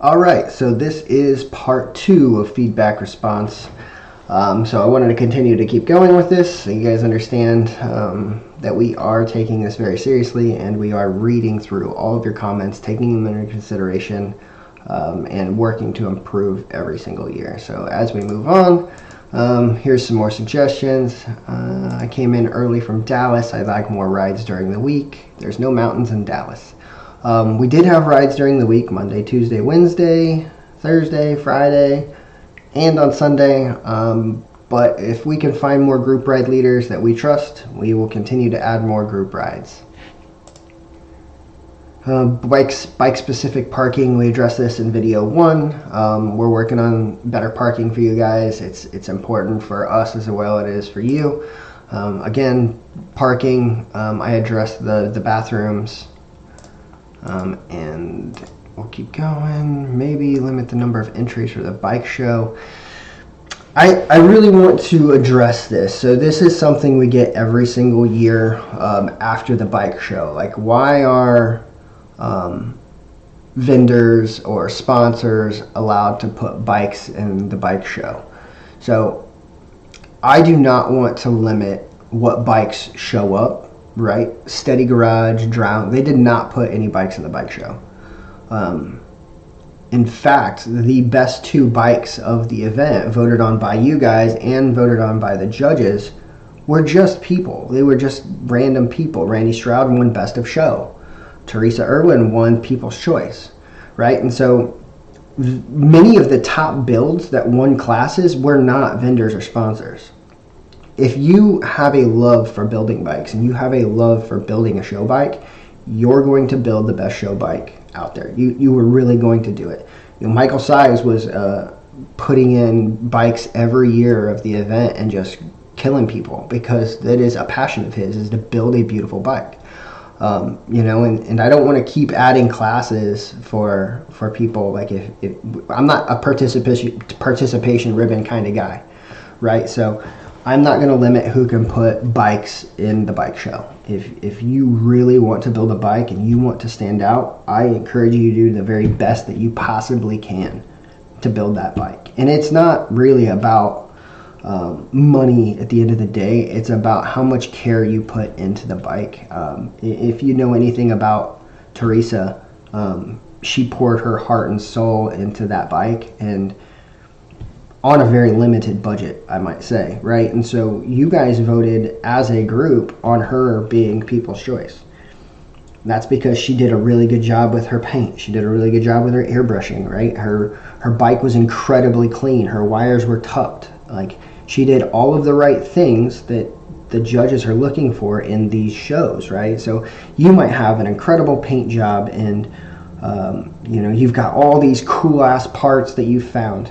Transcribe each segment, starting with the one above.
All right, so this is part 2 of feedback response. So I wanted to continue to keep going with this so you guys understand that we are taking this very seriously, and we are reading through all of your comments, taking them into consideration, and working to improve every single year. So as we move on, here's some more suggestions. I came in early from Dallas. I'd like more rides during the week. There's no mountains in Dallas. We did have rides during the week, Monday, Tuesday, Wednesday, Thursday, Friday, and on Sunday. But if we can find more group ride leaders that we trust, we will continue to add more group rides. Bike specific parking, we addressed this in video 1. We're working on better parking for you guys. It's important for us as well as it is for you. Again, parking, I addressed the bathrooms. And we'll keep going. Maybe limit the number of entries for the bike show. I really want to address this. So this is something we get every single year after the bike show. Like, why are vendors or sponsors allowed to put bikes in the bike show? So I do not want to limit what bikes show up. Right? Steady Garage, Drown, they did not put any bikes in the bike show. In fact, the best 2 bikes of the event, voted on by you guys and voted on by the judges, were just people. They were just random people. Randy Stroud won Best of Show. Teresa Irwin won People's Choice. Right? And so many of the top builds that won classes were not vendors or sponsors. If you have a love for building bikes and you have a love for building a show bike, you're going to build the best show bike out there. You were really going to do it. Michael Size was putting in bikes every year of the event and just killing people because that is a passion of his, is to build a beautiful bike. And I don't want to keep adding classes for people. Like if I'm not a participation ribbon kind of guy, right? So I'm not going to limit who can put bikes in the bike show. If you really want to build a bike and you want to stand out, I encourage you to do the very best that you possibly can to build that bike. And it's not really about money at the end of the day. It's about how much care you put into the bike. If you know anything about Teresa, she poured her heart and soul into that bike, and on a very limited budget, I might say, right? And so you guys voted as a group on her being People's Choice. That's because she did a really good job with her paint. She did a really good job with her airbrushing, right? Her bike was incredibly clean. Her wires were tucked. Like, she did all of the right things that the judges are looking for in these shows, right? So you might have an incredible paint job and, you've got all these cool ass parts that you've found.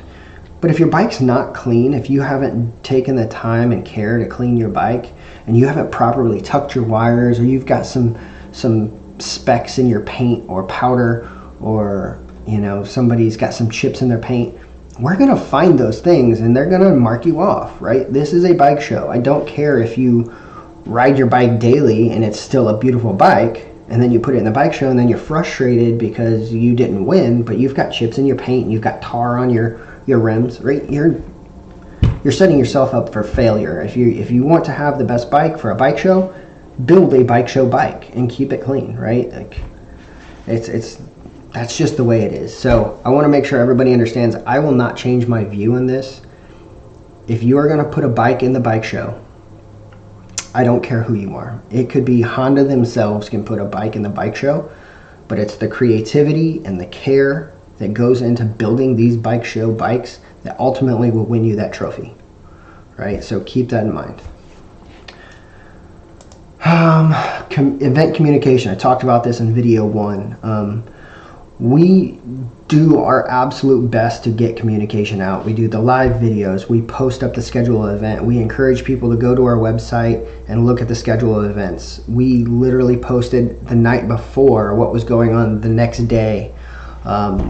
But if your bike's not clean, if you haven't taken the time and care to clean your bike, and you haven't properly tucked your wires, or you've got some specks in your paint or powder, or somebody's got some chips in their paint, we're going to find those things and they're going to mark you off, right? This is a bike show. I don't care if you ride your bike daily and it's still a beautiful bike, and then you put it in the bike show and then you're frustrated because you didn't win, but you've got chips in your paint and you've got tar on your rims, right? You're setting yourself up for failure. If you want to have the best bike for a bike show, build a bike show bike and keep it clean, right? Like, that's just the way it is. So I want to make sure everybody understands I will not change my view on this. If you are going to put a bike in the bike show, I don't care who you are. It could be Honda themselves can put a bike in the bike show, but it's the creativity and the care that goes into building these bike show bikes that ultimately will win you that trophy, right? So keep that in mind. Event communication. I talked about this in video 1. We do our absolute best to get communication out. We do the live videos. We post up the schedule of event. We encourage people to go to our website and look at the schedule of events. We literally posted the night before what was going on the next day.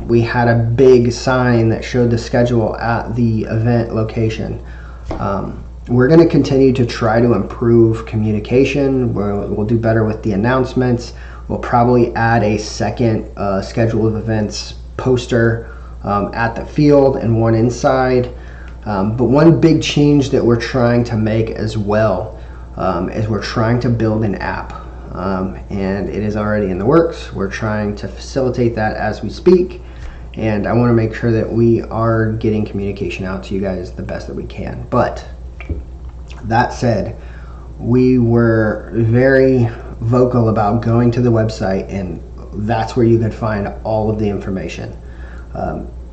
We had a big sign that showed the schedule at the event location. We're going to continue to try to improve communication. We'll do better with the announcements. We'll probably add a second schedule of events poster at the field and one inside. But one big change that we're trying to make as well is we're trying to build an app, and it is already in the works. We're trying to facilitate that as we speak, and I want to make sure that we are getting communication out to you guys the best that we can. But that said, we were very vocal about going to the website, and that's where you could find all of the information.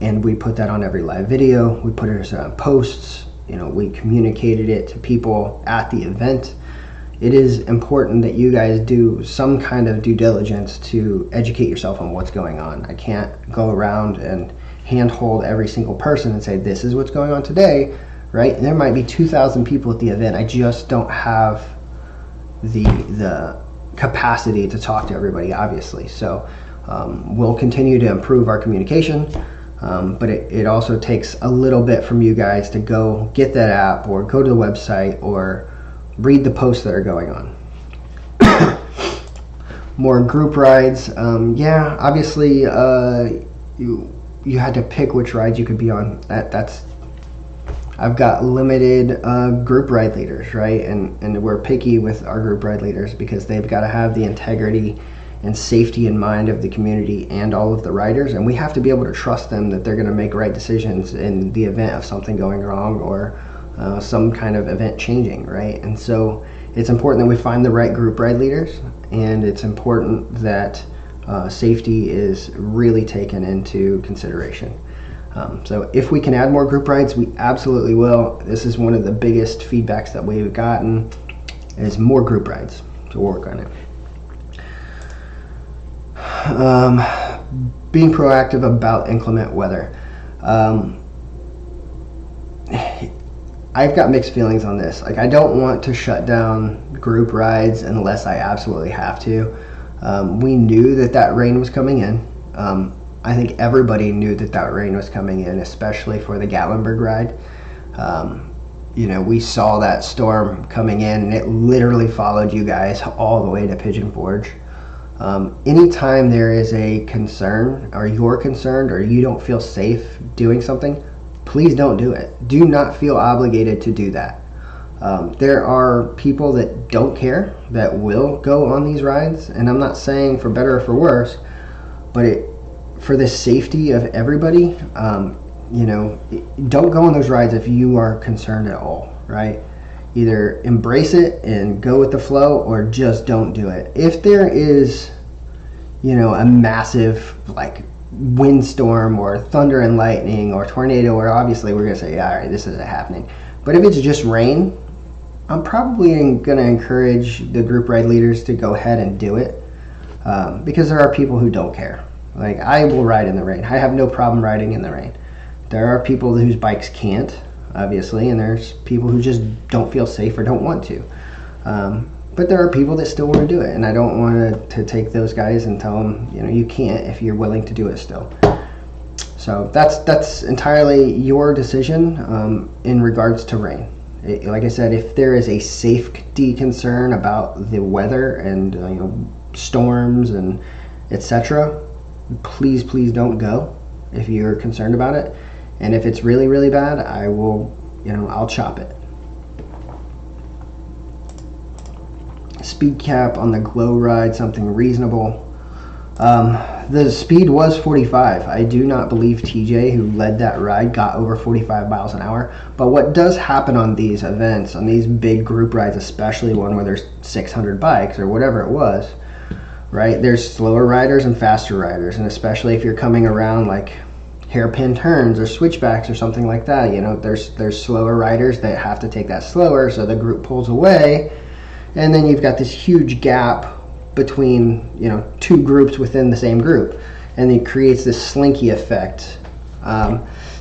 And we put that on every live video. We put it on posts. We communicated it to people at the event. It is important that you guys do some kind of due diligence to educate yourself on what's going on. I can't go around and handhold every single person and say, this is what's going on today, right? And there might be 2,000 people at the event. I just don't have the capacity to talk to everybody, obviously. So we'll continue to improve our communication. But it also takes a little bit from you guys to go get that app or go to the website or read the posts that are going on. More group rides. Yeah, obviously you had to pick which rides you could be on. I've got limited group ride leaders, right? And we're picky with our group ride leaders because they've got to have the integrity and safety in mind of the community and all of the riders, and we have to be able to trust them that they're going to make right decisions in the event of something going wrong or some kind of event changing, right? And so it's important that we find the right group ride leaders, and it's important that safety is really taken into consideration. So if we can add more group rides, we absolutely will. This is one of the biggest feedbacks that we've gotten is more group rides, so we'll work on it. Being proactive about inclement weather. I've got mixed feelings on this. Like, I don't want to shut down group rides unless I absolutely have to. We knew that rain was coming in. I think everybody knew that rain was coming in, especially for the Gatlinburg ride. We saw that storm coming in, and it literally followed you guys all the way to Pigeon Forge. Anytime there is a concern, or you're concerned, or you don't feel safe doing something, please don't do it. Do not feel obligated to do that. There are people that don't care that will go on these rides, and I'm not saying for better or for worse, but for the safety of everybody, don't go on those rides if you are concerned at all, right? Either embrace it and go with the flow, or just don't do it. If there is, a massive windstorm or thunder and lightning or tornado, or obviously we're gonna say, yeah, all right, this isn't happening. But if it's just rain, I'm probably gonna encourage the group ride leaders to go ahead and do it, because there are people who don't care. Like, I will ride in the rain. I have no problem riding in the rain. There are people whose bikes can't, obviously, and there's people who just don't feel safe or don't want to. But there are people that still want to do it, and I don't want to take those guys and tell them, you can't if you're willing to do it still. So that's entirely your decision in regards to rain. Like I said, if there is a safety concern about the weather and storms and etc., please don't go if you're concerned about it. And if it's really, really bad, I will, I'll chop it. Speed cap on the glow ride, something reasonable. The speed was 45. I do not believe TJ, who led that ride, got over 45 miles an hour. But what does happen on these events, on these big group rides, especially one where there's 600 bikes or whatever it was, right? There's slower riders and faster riders, and especially if you're coming around like hairpin turns or switchbacks or something like that, there's slower riders that have to take that slower, so the group pulls away, and then you've got this huge gap between two groups within the same group, and it creates this slinky effect.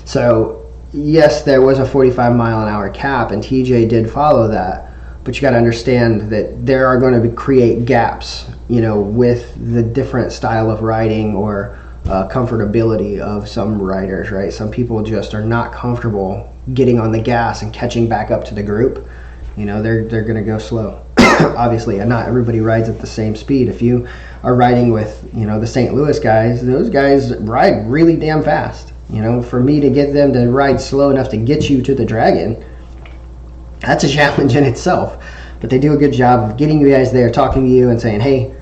So yes, there was a 45-mile-an-hour cap, and TJ did follow that, but you got to understand that there are going to create gaps, with the different style of riding or comfortability of some riders, right? Some people just are not comfortable getting on the gas and catching back up to the group. They're going to go slow. Obviously, and not everybody rides at the same speed. If you are riding with, the St. Louis guys, those guys ride really damn fast. For me to get them to ride slow enough to get you to the Dragon, that's a challenge in itself. But they do a good job of getting you guys there, talking to you and saying, hey,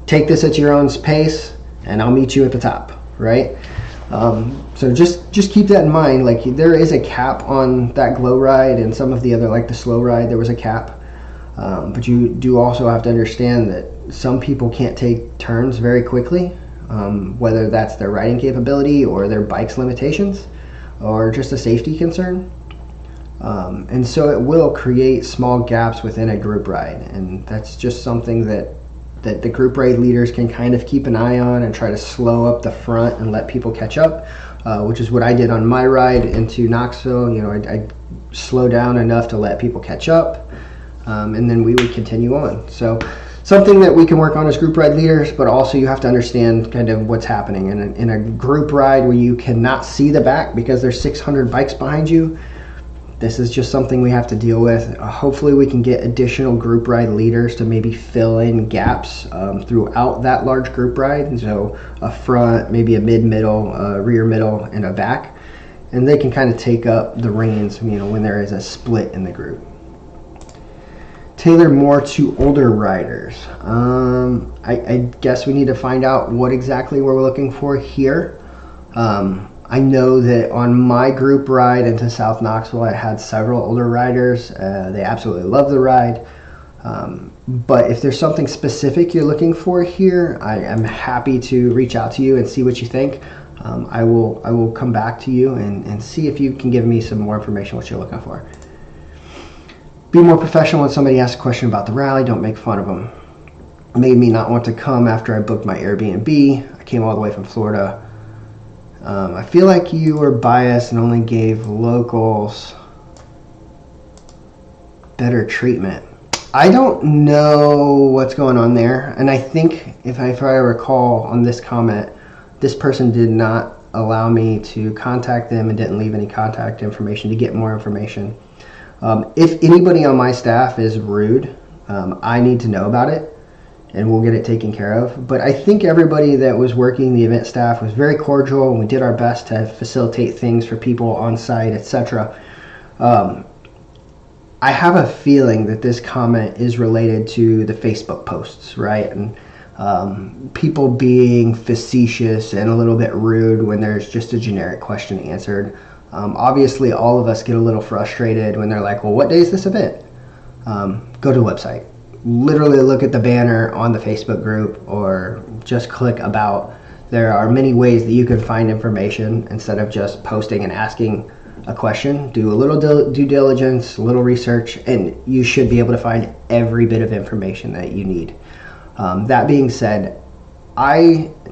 take this at your own pace and I'll meet you at the top, right? So just keep that in mind. Like, there is a cap on that glow ride, and some of the other, like the slow ride, there was a cap. But you do also have to understand that some people can't take turns very quickly, whether that's their riding capability or their bike's limitations or just a safety concern. And so it will create small gaps within a group ride, and that's just something that the group ride leaders can kind of keep an eye on and try to slow up the front and let people catch up, which is what I did on my ride into Knoxville. I slowed down enough to let people catch up, and then we would continue on. So something that we can work on as group ride leaders, but also you have to understand kind of what's happening in a group ride where you cannot see the back because there's 600 bikes behind you. This is just something we have to deal with. Hopefully we can get additional group ride leaders to maybe fill in gaps throughout that large group ride. And so a front, maybe a mid-middle, rear middle, and a back. And they can kind of take up the reins, when there is a split in the group. Tailor more to older riders. I guess we need to find out what exactly we're looking for here. I know that on my group ride into South Knoxville, I had several older riders. They absolutely love the ride. But if there's something specific you're looking for here, I am happy to reach out to you and see what you think. I will come back to you and see if you can give me some more information what you're looking for. Be more professional when somebody asks a question about the rally. Don't make fun of them. It made me not want to come after I booked my Airbnb. I came all the way from Florida. I feel like you were biased and only gave locals better treatment. I don't know what's going on there, and I think if I recall on this comment, this person did not allow me to contact them and didn't leave any contact information to get more information. If anybody on my staff is rude, I need to know about it, and we'll get it taken care of. But I think everybody that was working the event staff was very cordial, and we did our best to facilitate things for people on site, etc. I have a feeling that this comment is related to the Facebook posts, right? And people being facetious and a little bit rude when there's just a generic question answered. Obviously, all of us get a little frustrated when they're like, well, what day is this event? Go to the website. Literally look at the banner on the Facebook group or just click about. There are many ways that you can find information instead of just posting and asking a question. Do a little due diligence, a little research, and you should be able to find every bit of information that you need. That being said,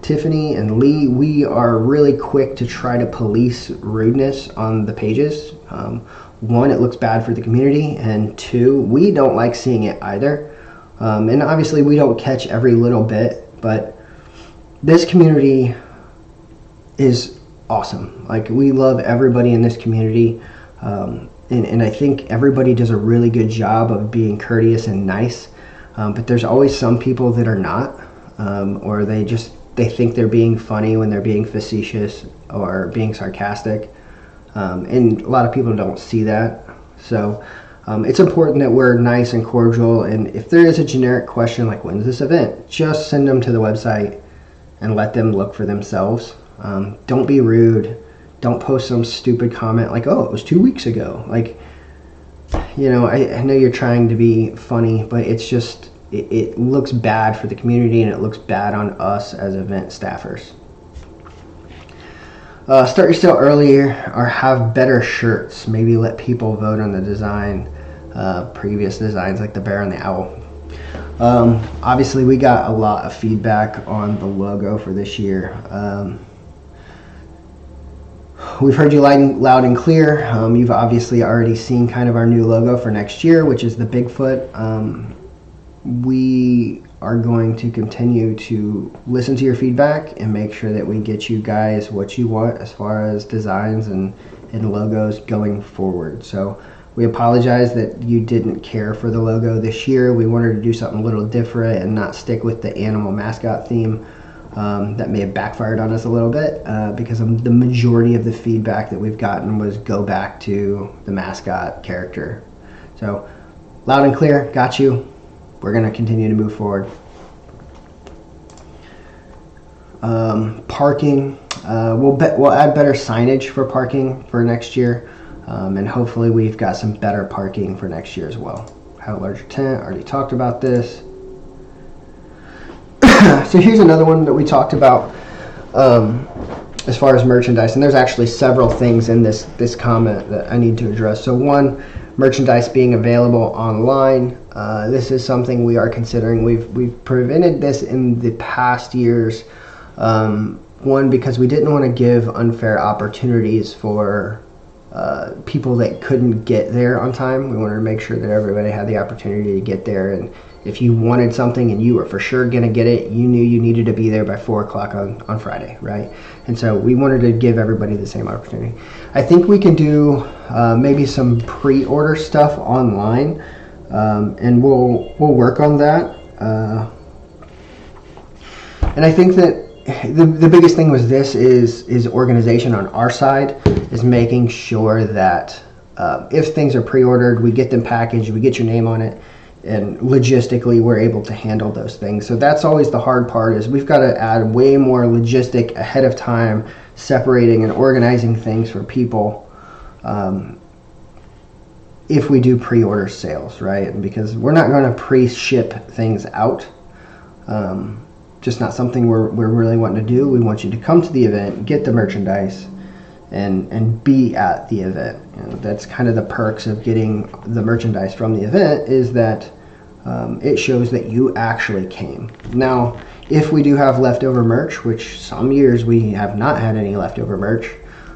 Tiffany and Lee, we are really quick to try to police rudeness on the pages. One, it looks bad for the community, and two, we don't like seeing it either. And obviously we don't catch every little bit, but this community is awesome. Like, we love everybody in this community, and I think everybody does a really good job of being courteous and nice, but there's always some people that are not, or they think they're being funny when they're being facetious or being sarcastic, and a lot of people don't see that. So it's important that we're nice and cordial, and if there is a generic question like when's this event, just send them to the website and let them look for themselves. Don't be rude. Don't post some stupid comment like, oh, it was 2 weeks ago. Like, I know you're trying to be funny, but it's just, it looks bad for the community, and it looks bad on us as event staffers. Start your sale earlier or have better shirts. Maybe let people vote on the design, previous designs like the bear and the owl. Obviously, we got a lot of feedback on the logo for this year. We've heard you loud and clear. You've obviously already seen kind of our new logo for next year, which is the Bigfoot. We are going to continue to listen to your feedback and make sure that we get you guys what you want as far as designs and logos going forward. So We apologize that you didn't care for the logo this year. We wanted to do something a little different and not stick with the animal mascot theme. That may have backfired on us a little bit because the majority of the feedback that we've gotten was go back to the mascot character. So loud and clear, got you. We're going to continue to move forward. Parking, we'll add better signage for parking for next year, and hopefully we've got some better parking for next year as well. Have a larger tent, already talked about this. So here's another one that we talked about as far as merchandise, and there's actually several things in this comment that I need to address. So one, merchandise being available online. This is something we are considering. We've prevented this in the past years. One, because we didn't want to give unfair opportunities for people that couldn't get there on time. We wanted to make sure that everybody had the opportunity to get there, and if you wanted something and you were for sure going to get it, you knew you needed to be there by 4 o'clock on Friday, right? And so we wanted to give everybody the same opportunity. I think we can do maybe some pre-order stuff online, and we'll work on that. And I think that the biggest thing with this is organization on our side, is making sure that if things are pre-ordered, we get them packaged, we get your name on it, and logistically we're able to handle those things. So that's always the hard part, is we've got to add way more logistic ahead of time, separating and organizing things for people if we do pre-order sales, right? And because we're not going to pre-ship things out, just not something we're really wanting to do. We want you to come to the event, get the merchandise, and be at the event. That's kind of the perks of getting the merchandise from the event, is that it shows that you actually came. Now, if we do have leftover merch, which some years we have not had any leftover merch,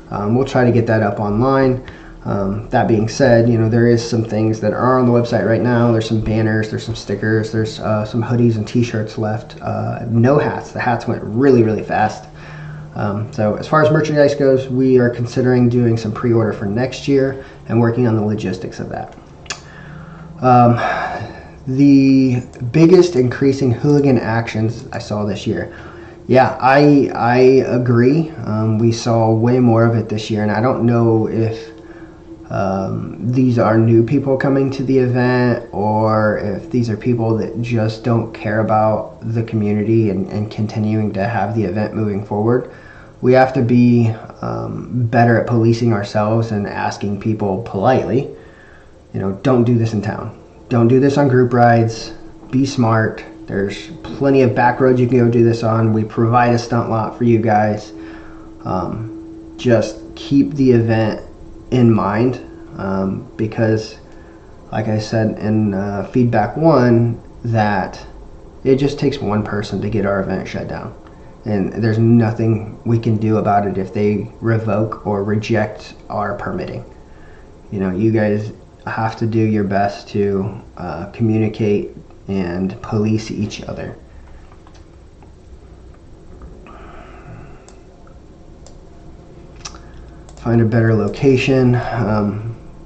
we'll try to get that up online. That being said, there is some things that are on the website right now. There's some banners, there's some stickers, there's some hoodies and t-shirts left. No hats. The hats went really, really fast. So as far as merchandise goes, we are considering doing some pre-order for next year and working on the logistics of that. The biggest increasing hooligan actions I saw this year. Yeah, I agree. We saw way more of it this year, and I don't know if these are new people coming to the event, or if these are people that just don't care about the community and continuing to have the event moving forward. We have to be better at policing ourselves and asking people politely, don't do this in town. Don't do this on group rides. Be smart. There's plenty of back roads you can go do this on. We provide a stunt lot for you guys. Just keep the event in mind, because like I said in feedback 1, that it just takes one person to get our event shut down, and there's nothing we can do about it if they revoke or reject our permitting. You guys have to do your best to communicate and police each other. Find a better location.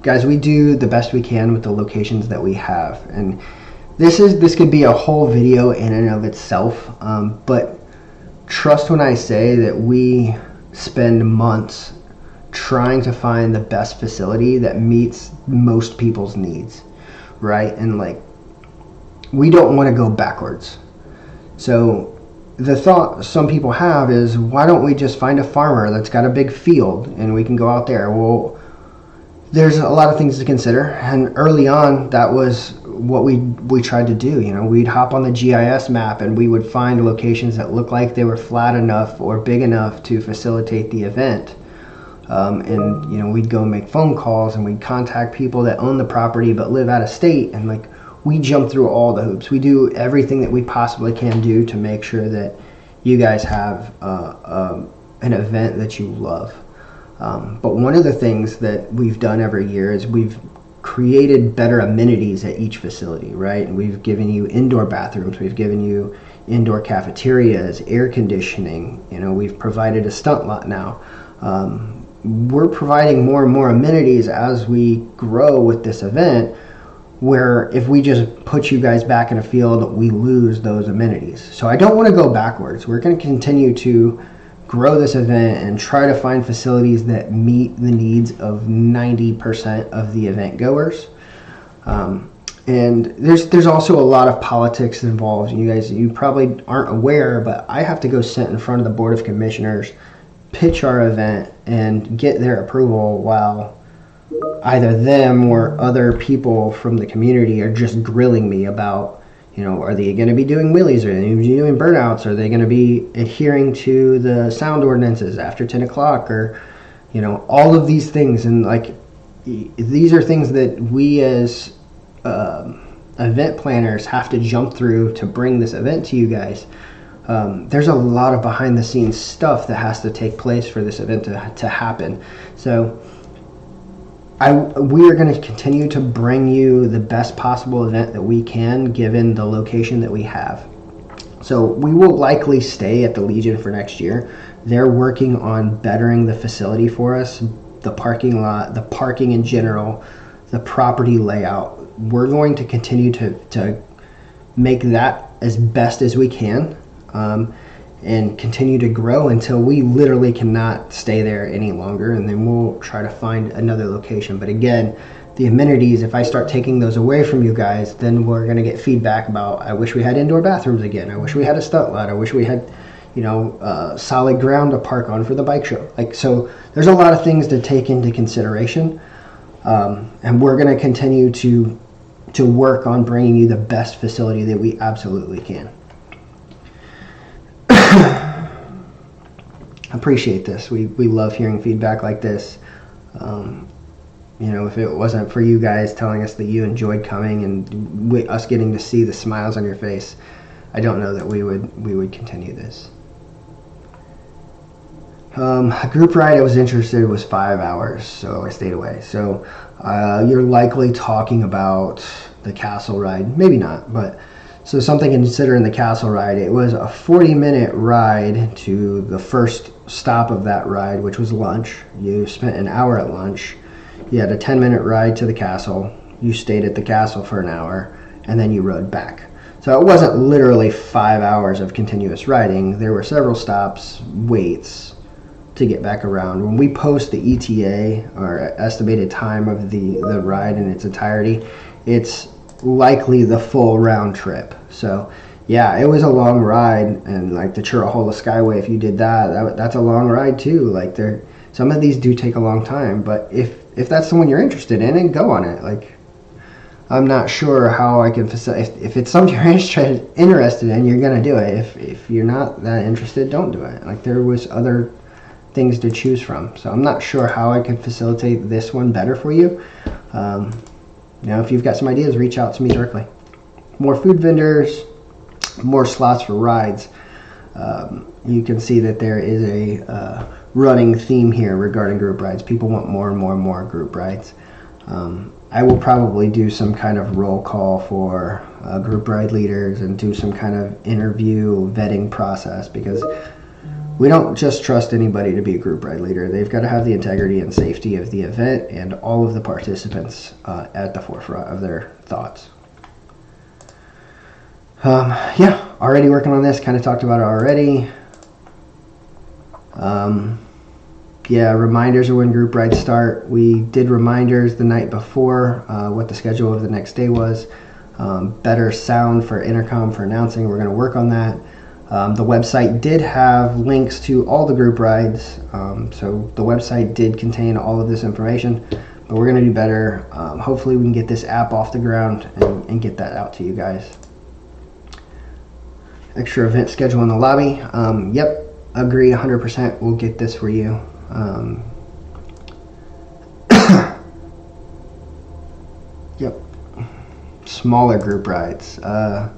Guys, we do the best we can with the locations that we have, and this could be a whole video in and of itself, but trust when I say that we spend months trying to find the best facility that meets most people's needs, right? And we don't want to go backwards. So the thought some people have is, why don't we just find a farmer that's got a big field and we can go out there? Well, there's a lot of things to consider, and early on that was what we tried to do. We'd hop on the GIS map and we would find locations that looked like they were flat enough or big enough to facilitate the event. And we'd go make phone calls and we'd contact people that own the property but live out of state, and we jump through all the hoops. We do everything that we possibly can do to make sure that you guys have an event that you love. But one of the things that we've done every year is we've created better amenities at each facility, right? And we've given you indoor bathrooms, we've given you indoor cafeterias, air conditioning. We've provided a stunt lot now. we're providing more and more amenities as we grow with this event, where if we just put you guys back in a field, we lose those amenities. So I don't want to go backwards. We're going to continue to grow this event and try to find facilities that meet the needs of 90% of the event goers. And there's also a lot of politics involved. You probably aren't aware, but I have to go sit in front of the Board of Commissioners, pitch our event, and get their approval, while either them or other people from the community are just grilling me about, are they going to be doing wheelies? Are they going to be doing burnouts? Are they going to be adhering to the sound ordinances after 10 o'clock? Or, all of these things. And these are things that we as event planners have to jump through to bring this event to you guys. There's a lot of behind the scenes stuff that has to take place for this event to happen. So we are going to continue to bring you the best possible event that we can, given the location that we have. So we will likely stay at the Legion for next year. They're working on bettering the facility for us, the parking lot, the parking in general, the property layout. We're going to continue to make that as best as we can, and continue to grow until we literally cannot stay there any longer, and then we'll try to find another location. But again, the amenities, if I start taking those away from you guys, then we're going to get feedback about, I wish we had indoor bathrooms again, I wish we had a stunt lot, I wish we had solid ground to park on for the bike show. So there's a lot of things to take into consideration, and we're going to continue to work on bringing you the best facility that we absolutely can. Appreciate this. We love hearing feedback like this. If it wasn't for you guys telling us that you enjoyed coming and us getting to see the smiles on your face, I don't know that we would continue this. A group ride I was interested in was 5 hours, so I stayed away. So you're likely talking about the castle ride. Maybe not, but so something to consider in the castle ride. It was a 40-minute ride to the first stop of that ride, which was lunch. You spent an hour at lunch. You had a 10-minute ride to the castle. You stayed at the castle for an hour, and then you rode back. So it wasn't literally 5 hours of continuous riding. There were several stops, waits to get back around. When we post the ETA, or estimated time of the ride in its entirety, it's likely the full round trip. So yeah, it was a long ride, and like the Churrahola Skyway, if you did that's a long ride too. Some of these do take a long time, but if that's the one you're interested in, and go on it. I'm not sure how I can facilitate. If it's something you're interested in, you're gonna do it. If you're not that interested, don't do it. There was other things to choose from, so I'm not sure how I can facilitate this one better for you. If you've got some ideas, reach out to me directly. More food vendors, more slots for rides. You can see that there is a running theme here regarding group rides. People want more and more and more group rides. I will probably do some kind of roll call for group ride leaders and do some kind of interview vetting process, because we don't just trust anybody to be a group ride leader. They've got to have the integrity and safety of the event and all of the participants at the forefront of their thoughts. Already working on this. Kind of talked about it already. Reminders of when group rides start. We did reminders the night before, what the schedule of the next day was. Better sound for intercom for announcing. We're going to work on that. The website did have links to all the group rides, so the website did contain all of this information, but we're going to do better. Hopefully we can get this app off the ground and get that out to you guys. Extra event schedule in the lobby. Yep, agree 100%. We'll get this for you. Yep. Smaller group rides. I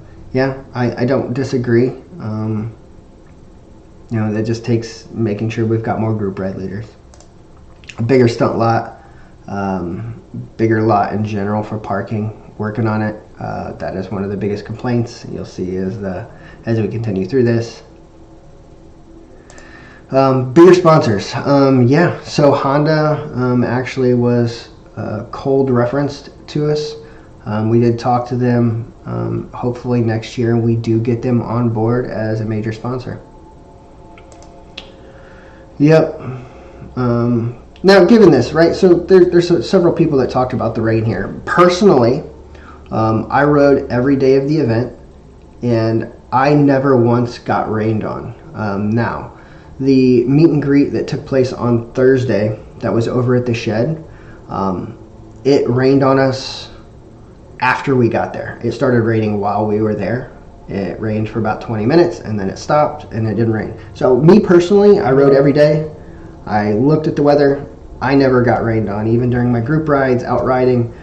don't disagree. That just takes making sure we've got more group ride leaders. A bigger stunt lot, bigger lot in general for parking. Working on it. That is one of the biggest complaints you'll see as we continue through this. Bigger sponsors. Yeah, so Honda actually was cold referenced to us. We did talk to them. Hopefully next year we do get them on board as a major sponsor. Yep. Now, given this, right, so there's several people that talked about the rain here. Personally, I rode every day of the event, and I never once got rained on. Now, the meet and greet that took place on Thursday that was over at the shed, it rained on us after we got there. It started raining while we were there. It rained for about 20 minutes, and then it stopped, and it didn't rain. So me personally, I rode every day. I looked at the weather. I never got rained on, even during my group rides, out riding.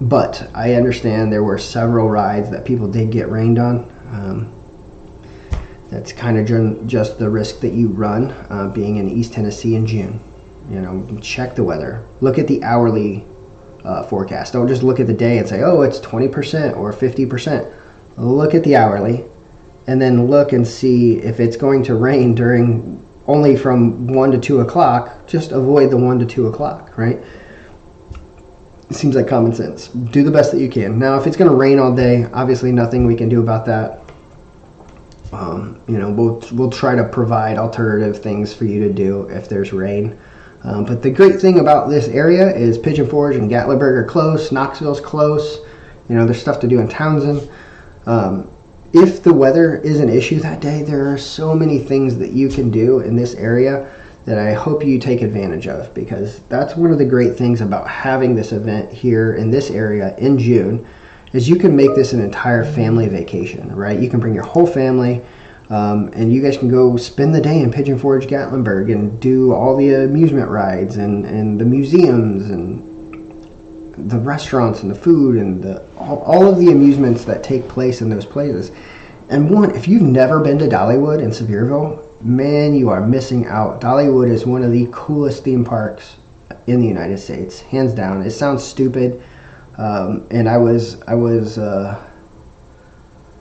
But I understand there were several rides that people did get rained on. That's kind of just the risk that you run being in East Tennessee in June. You know, check the weather. Look at the hourly forecast. Don't just look at the day and say, oh, it's 20% or 50%. Look at the hourly, and then look and see if it's going to rain during only from 1 to 2 o'clock. Just avoid the 1 to 2 o'clock, right? It seems like common sense. Do the best that you can. Now, if it's going to rain all day, obviously nothing we can do about that. You know, we'll try to provide alternative things for you to do if there's rain. But the great thing about this area is Pigeon Forge and Gatlinburg are close. Knoxville's close. You know, there's stuff to do in Townsend. If the weather is an issue that day, there are so many things that you can do in this area that I hope you take advantage of, because that's one of the great things about having this event here in this area in June is you can make this an entire family vacation, right? You can bring your whole family, and you guys can go spend the day in Pigeon Forge, Gatlinburg, and do all the amusement rides and the museums and the restaurants and the food and all of the amusements that take place in those places. And if you've never been to Dollywood in Sevierville, man, you are missing out. Dollywood is one of the coolest theme parks in the United States, hands down. It sounds stupid, and I was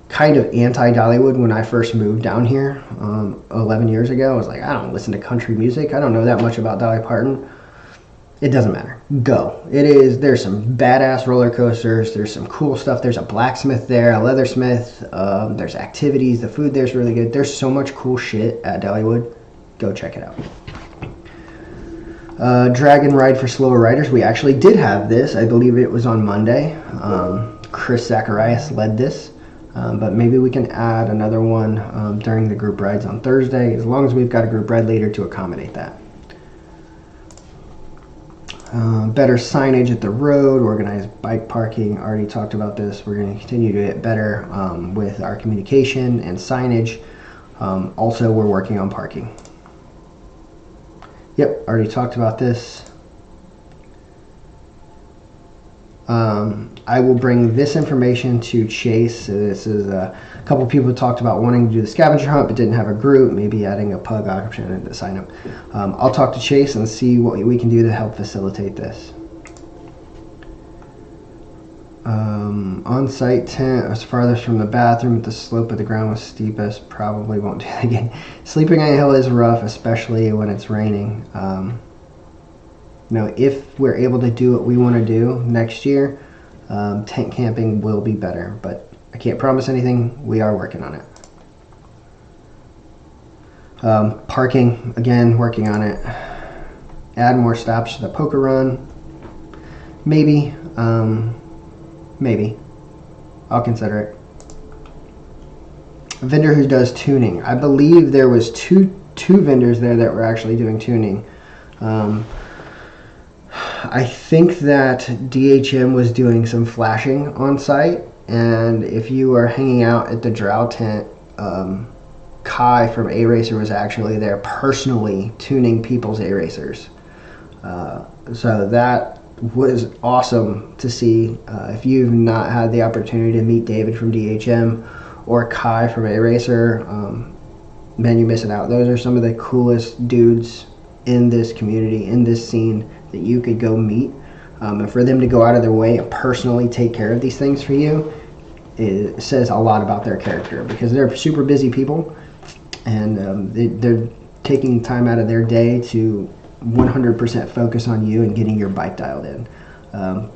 kind of anti-Dollywood when I first moved down here 11 years ago. I was like, I don't listen to country music. I don't know that much about Dolly Parton. It doesn't matter. Go. There's some badass roller coasters. There's some cool stuff. There's a blacksmith there, a leathersmith. There's activities. The food there's really good. There's so much cool shit at Dollywood. Go check it out. Dragon Ride for slower riders. We actually did have this. I believe it was on Monday. Chris Zacharias led this. But maybe we can add another one during the group rides on Thursday, as long as we've got a group ride later to accommodate that. Better signage at the road, organized bike parking. Already talked about this. We're going to continue to get better with our communication and signage. Also, we're working on parking. Yep, already talked about this. I will bring this information to Chase. This is a couple of people who talked about wanting to do the scavenger hunt but didn't have a group, maybe adding a pug option to sign up. I'll talk to Chase and see what we can do to help facilitate this. On-site tent was farthest from the bathroom, but the slope of the ground was steepest. Probably won't do that again. Sleeping on a hill is rough, especially when it's raining. If we're able to do what we want to do next year, tent camping will be better, but I can't promise anything. We are working on it. Parking, again, working on it. Add more stops to the poker run. Maybe. I'll consider it. A vendor who does tuning. I believe there was two vendors there that were actually doing tuning. I think that DHM was doing some flashing on site, and if you are hanging out at the Drow tent, Kai from A-Racer was actually there personally tuning people's A-Racers. So that was awesome to see. If you've not had the opportunity to meet David from DHM or Kai from A-Racer, man, you're missing out. Those are some of the coolest dudes in this community, in this scene, that you could go meet. And for them to go out of their way and personally take care of these things for you, it says a lot about their character, because they're super busy people, and they're taking time out of their day to 100% focus on you and getting your bike dialed in.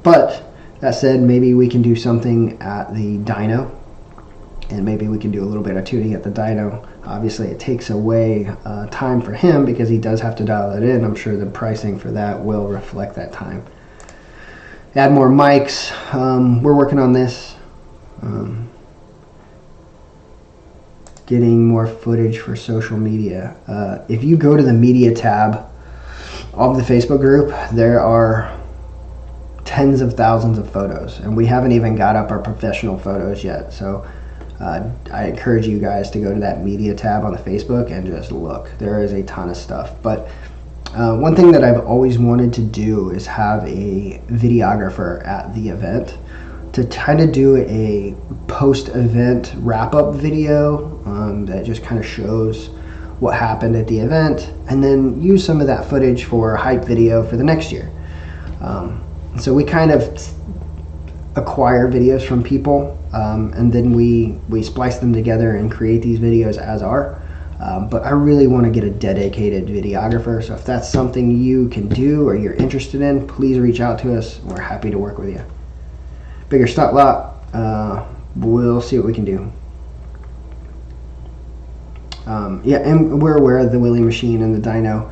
But that said, maybe we can do something at the dyno, and maybe we can do a little bit of tuning at the dyno. Obviously, it takes away time for him because he does have to dial it in. I'm sure the pricing for that will reflect that time. Add more mics. We're working on this. Getting more footage for social media. If you go to the media tab of the Facebook group, there are tens of thousands of photos, and we haven't even got up our professional photos yet. So I encourage you guys to go to that media tab on the Facebook and just look. There is a ton of stuff. But one thing that I've always wanted to do is have a videographer at the event to kind of do a post-event wrap-up video that just kind of shows what happened at the event, and then use some of that footage for a hype video for the next year. So we kind of acquire videos from people, and then we splice them together and create these videos as are. But I really want to get a dedicated videographer, so if that's something you can do or you're interested in, please reach out to us. We're happy to work with you. Bigger stunt lot, we'll see what we can do. Yeah, and we're aware of the wheelie machine and the dyno.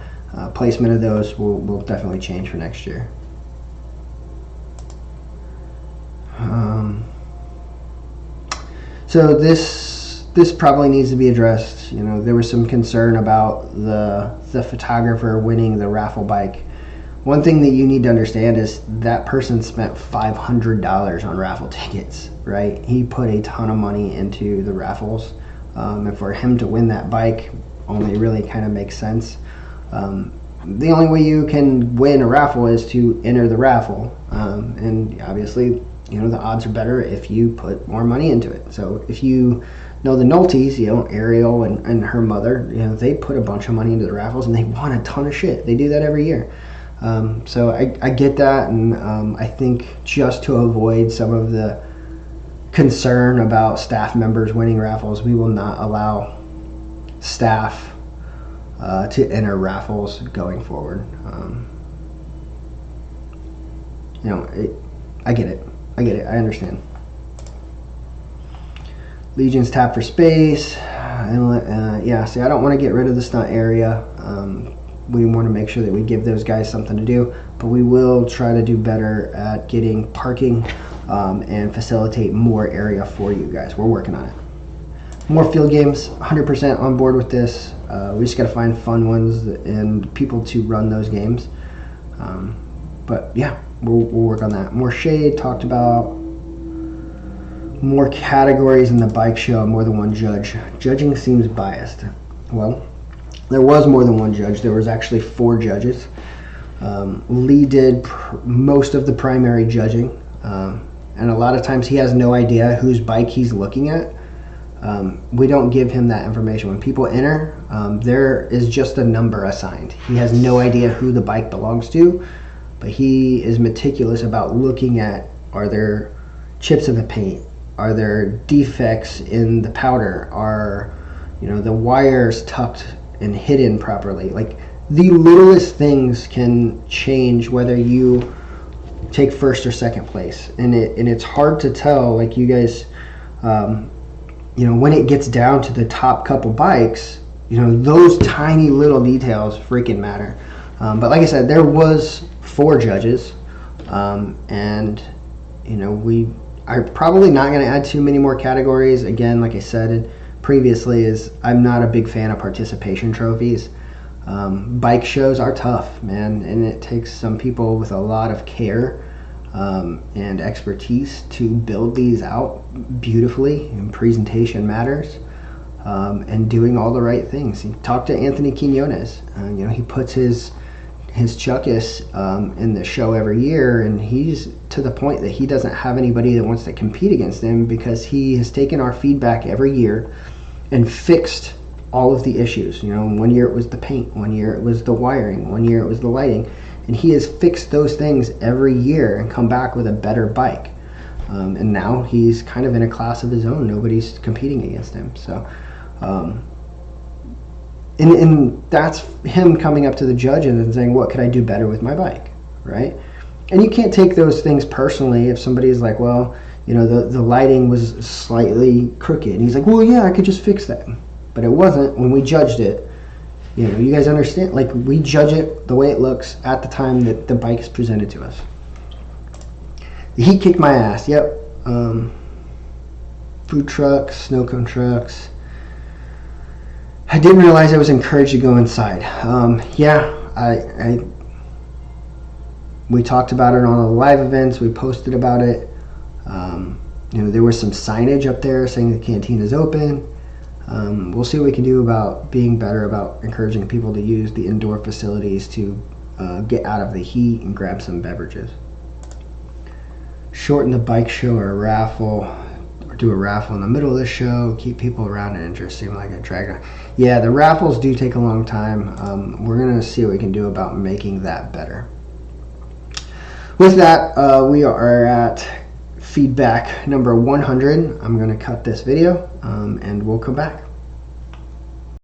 Placement of those will definitely change for next year. So this probably needs to be addressed. You know, there was some concern about the photographer winning the raffle bike. One thing that you need to understand is that person spent $500 on raffle tickets, right? He put a ton of money into the raffles, and for him to win that bike only really kind of makes sense. The only way you can win a raffle is to enter the raffle, and obviously, you know, the odds are better if you put more money into it. So if you know the Noltes, you know, Ariel and her mother, you know, they put a bunch of money into the raffles and they won a ton of shit. They do that every year. So I get that, and I think just to avoid some of the concern about staff members winning raffles, we will not allow staff to enter raffles going forward. You know, I get it. I understand. Legion's tap for space. Yeah, see, I don't want to get rid of the stunt area. We want to make sure that we give those guys something to do, but we will try to do better at getting parking and facilitate more area for you guys. We're working on it. More field games, 100% on board with this. We just got to find fun ones and people to run those games. But yeah, we'll work on that. More shade, talked about. More categories in the bike show, more than one judge. Judging seems biased. Well, there was more than one judge. There was actually 4 judges. Lee did most of the primary judging, and a lot of times he has no idea whose bike he's looking at. We don't give him that information. When people enter, there is just a number assigned. He has no idea who the bike belongs to, but he is meticulous about looking at, are there chips in the paint? Are there defects in the powder? Are, you know, the wires tucked and hidden properly? Like, the littlest things can change whether you take first or second place, and it's hard to tell. Like, you guys, you know, when it gets down to the top couple bikes, you know, those tiny little details freaking matter. But like I said, there was 4 judges, and you know, we are probably not going to add too many more categories. Again, like I said previously, is I'm not a big fan of participation trophies. Bike shows are tough, man, and it takes some people with a lot of care and expertise to build these out beautifully, and presentation matters, and doing all the right things. You talk to Anthony Quinones, you know, he puts his Chuckus in the show every year, and he's to the point that he doesn't have anybody that wants to compete against him, because he has taken our feedback every year and fixed all of the issues. You know, one year it was the paint, one year it was the wiring, one year it was the lighting, and he has fixed those things every year and come back with a better bike. And now he's kind of in a class of his own. Nobody's competing against him. So And that's him coming up to the judge and saying, what could I do better with my bike, right? And you can't take those things personally if somebody's like, well, you know, the lighting was slightly crooked. And he's like, well, yeah, I could just fix that. But it wasn't when we judged it. You know, you guys understand? Like, we judge it the way it looks at the time that the bike is presented to us. He kicked my ass, yep. Food trucks, snow cone trucks. I didn't realize I was encouraged to go inside. We talked about it on the live events. We posted about it. You know, there was some signage up there saying the canteen is open. We'll see what we can do about being better about encouraging people to use the indoor facilities to get out of the heat and grab some beverages. Shorten the bike show or a raffle, or do a raffle in the middle of the show, keep people around and interesting like a drag. Yeah, the raffles do take a long time. We're going to see what we can do about making that better. With that, we are at feedback number 100. I'm going to cut this video and we'll come back.